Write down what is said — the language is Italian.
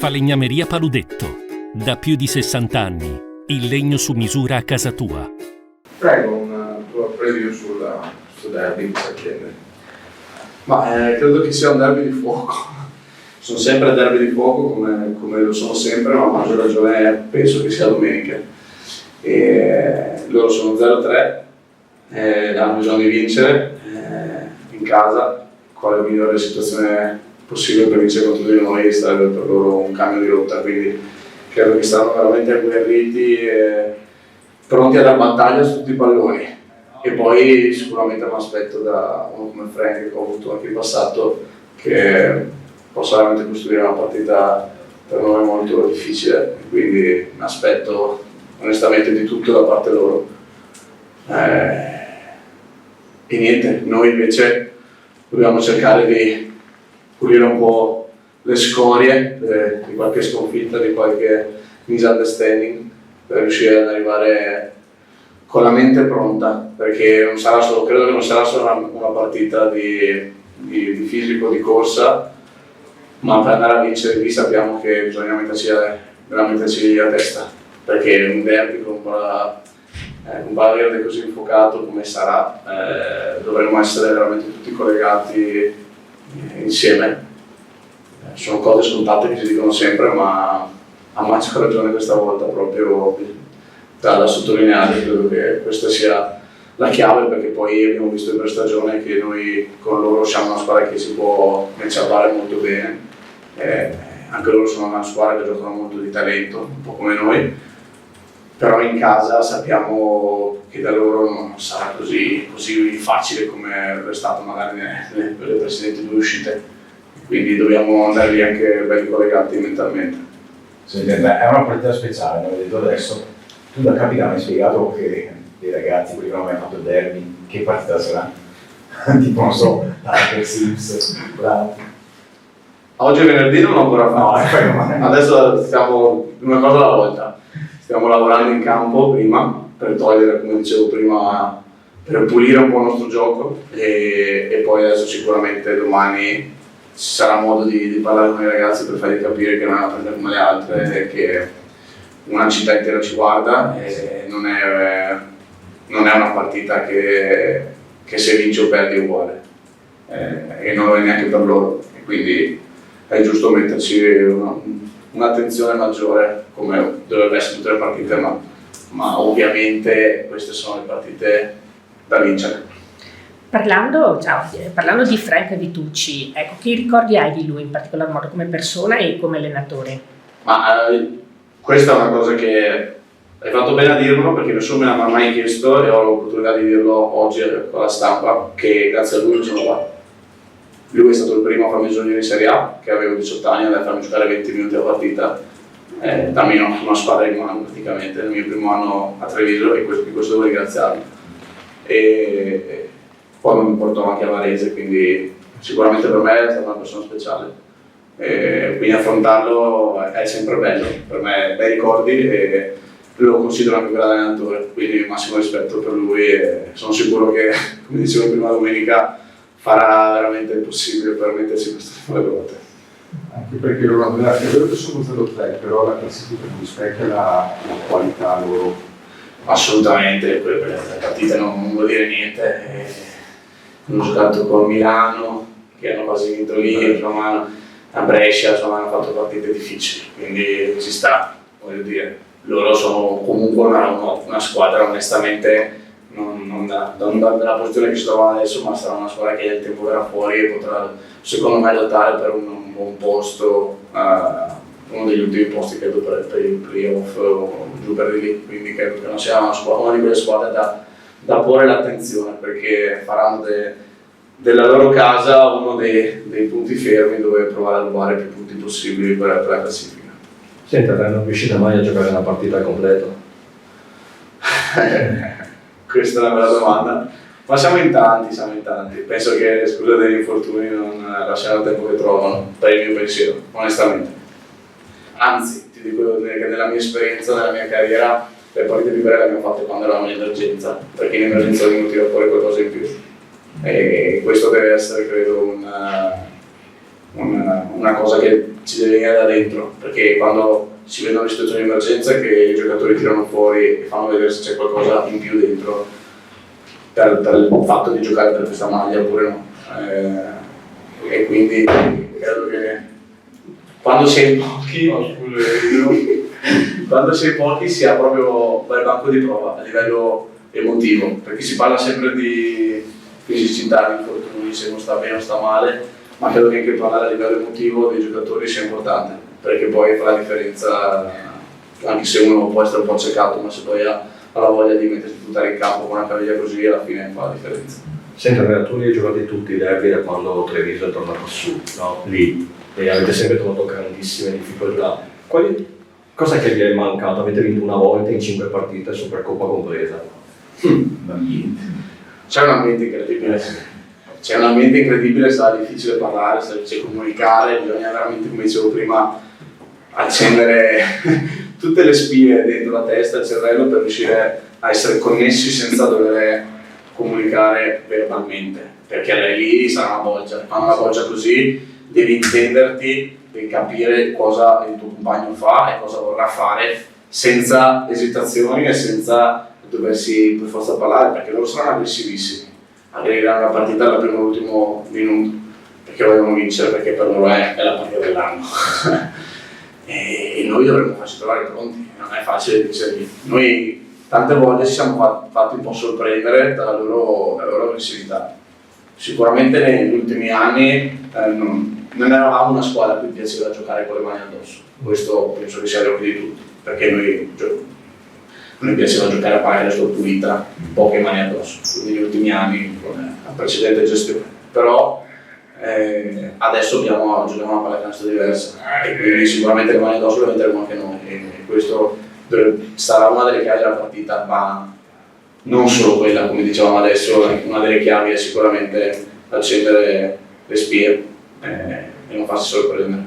Falegnameria Paludetto. Da più di 60 anni. Il legno su misura a casa tua. Prego, una tua preview sul derby di settembre. Ma credo che sia un derby di fuoco. Sono sempre derby di fuoco come lo sono sempre, ma a maggior ragione penso che sia domenica. Loro sono 0-3, hanno bisogno di vincere in casa. Quale migliore situazione possibile per vincere contro di noi sarebbe per loro un cambio di rotta, quindi credo che saranno veramente agguerriti e pronti a dar battaglia su tutti i palloni. E poi sicuramente mi aspetto da uno come Frank, che ho avuto anche in passato, che possa veramente costruire una partita per noi molto difficile, quindi mi aspetto onestamente di tutto da parte loro. E niente, noi invece dobbiamo cercare di pulire un po' le scorie di qualche sconfitta, di qualche misunderstanding, per riuscire ad arrivare con la mente pronta, perché non sarà solo, credo che non sarà solo una partita di fisico, di corsa, ma per andare a vincere lì sappiamo che bisogna metterci la testa, perché un derby con un Valverde così infuocato come sarà, dovremmo essere veramente tutti collegati insieme. Sono cose scontate che si dicono sempre, ma a maggior ragione questa volta proprio da sottolineare. Credo che questa sia la chiave, perché poi abbiamo visto in prestagione che noi con loro siamo una squadra che si può matchupare molto bene, anche loro sono una squadra che giocano molto di talento, un po' come noi, però in casa sappiamo che da loro non sarà così facile come è stato magari nelle precedenti due uscite, quindi dobbiamo andare lì anche belli collegati mentalmente. Senti, è una partita speciale, l'ho detto adesso. Tu da capitano hai spiegato che i ragazzi, quelli che non hanno mai fatto il derby, che partita sarà? Tipo, non so, Tucker, Sims, bravo. Oggi è venerdì, non ho ancora fatto. No, adesso stiamo una cosa alla volta. Stiamo lavorando in campo prima per togliere, come dicevo prima, per pulire un po' il nostro gioco e poi adesso sicuramente domani ci sarà modo di parlare con i ragazzi per fargli capire che non è una partita come le altre, che una città intera ci guarda e non è una partita che se vince o perdi è uguale, e non lo è neanche per loro, e quindi è giusto metterci un'attenzione maggiore come dovrebbe essere tutte le partite, ma ovviamente queste sono le partite da vincere. Parlando di Frank Vitucci, ecco, che ricordi hai di lui in particolar modo come persona e come allenatore? Questa è una cosa che hai fatto bene a dirmelo, perché nessuno me l'ha mai chiesto e ho l'opportunità di dirlo oggi con la stampa, che grazie a lui non sono qua. Lui è stato il primo a farmi giocare in Serie A, che avevo 18 anni, a farmi giocare 20 minuti a partita, dammi una squadra in mano praticamente, nel mio primo anno a Treviso, e questo devo ringraziarlo. E poi mi portò anche a Varese, quindi sicuramente per me è stata una persona speciale. Quindi affrontarlo è sempre bello, per me bei ricordi, e lo considero anche un grande allenatore, quindi massimo rispetto per lui e sono sicuro che, come dicevo prima domenica, farà veramente il possibile per mettersi questo tipo di volte. Anche perché loro, è vero che sono 0-3, però la classifica non rispecchia la qualità loro. Assolutamente, le partite non vuol dire niente. Hanno giocato con Milano, che hanno quasi vinto lì, insomma, a Brescia, insomma, hanno fatto partite difficili, quindi ci sta, voglio dire. Loro sono comunque una squadra, onestamente, non dalla posizione che si trovano adesso, ma sarà una squadra che nel tempo verrà fuori e potrà, secondo me, lottare per un buon posto, uno degli ultimi posti credo per il playoff o giù per di lì, quindi credo che non sia una di quelle squadre da porre l'attenzione, perché faranno della loro casa uno dei punti fermi dove provare a rubare più punti possibili per la classifica. Senti, non riuscite mai a giocare una partita completa? Questa è una bella domanda, ma siamo in tanti. Penso che le scuse degli infortuni non lasciano il tempo che trovano, per il mio pensiero, onestamente. Anzi, ti dico che nella mia esperienza, nella mia carriera, le partite più belle le abbiamo fatte quando eravamo in emergenza, perché in emergenza è venuto fuori qualcosa in più. E questo deve essere, credo, una cosa che ci deve venire da dentro, perché quando si vedono le situazioni di emergenza che i giocatori tirano fuori e fanno vedere se c'è qualcosa in più dentro per il fatto di giocare per questa maglia oppure no. E quindi credo che quando si è in pochi, quando si è in pochi si ha proprio bel banco di prova a livello emotivo, perché si parla sempre di fisicità, di infortuni, se non sta bene o sta male, ma credo che anche parlare a livello emotivo dei giocatori sia importante, perché poi fa la differenza, anche se uno può essere un po' accecato, ma se poi ha la voglia di mettersi tutta in campo con una caviglia così, alla fine fa la differenza. Senti, allenatori hai giocato tutti i derby da quando Treviso è tornato su, no? Lì, e avete sempre trovato grandissime difficoltà. Cosa che vi è mancato? Avete vinto una volta in 5 partite, Supercoppa compresa. L'ambiente. C'è un ambiente incredibile, sarà difficile parlare, sarà difficile comunicare, bisogna veramente, come dicevo prima, accendere tutte le spie dentro la testa e il cervello per riuscire a essere connessi senza dover comunicare verbalmente, perché lì sarà una bolgia, quando una bolgia così devi intenderti, devi capire cosa il tuo compagno fa e cosa vorrà fare senza esitazioni e senza doversi per forza parlare, perché loro saranno aggressivissimi, aggregeranno la partita dal primo all'ultimo minuto, perché vogliono vincere, perché per loro è la partita dell'anno. E noi dovremmo farci trovare pronti, non è facile vincere lì. Noi tante volte ci siamo fatti un po' sorprendere dalla loro aggressività. Sicuramente negli ultimi anni non eravamo una squadra a cui piaceva giocare con le mani addosso, questo penso che sia l'occhio di tutti, perché noi piaceva giocare a palla pulita, poche mani addosso, negli ultimi anni con la precedente gestione, però adesso giochiamo una pallacanestro diversa e quindi sicuramente le mani addosso le metteremo anche noi e questo sarà una delle chiavi della partita, ma non solo quella, come dicevamo adesso, una delle chiavi è sicuramente accendere le spie e non farsi sorprendere.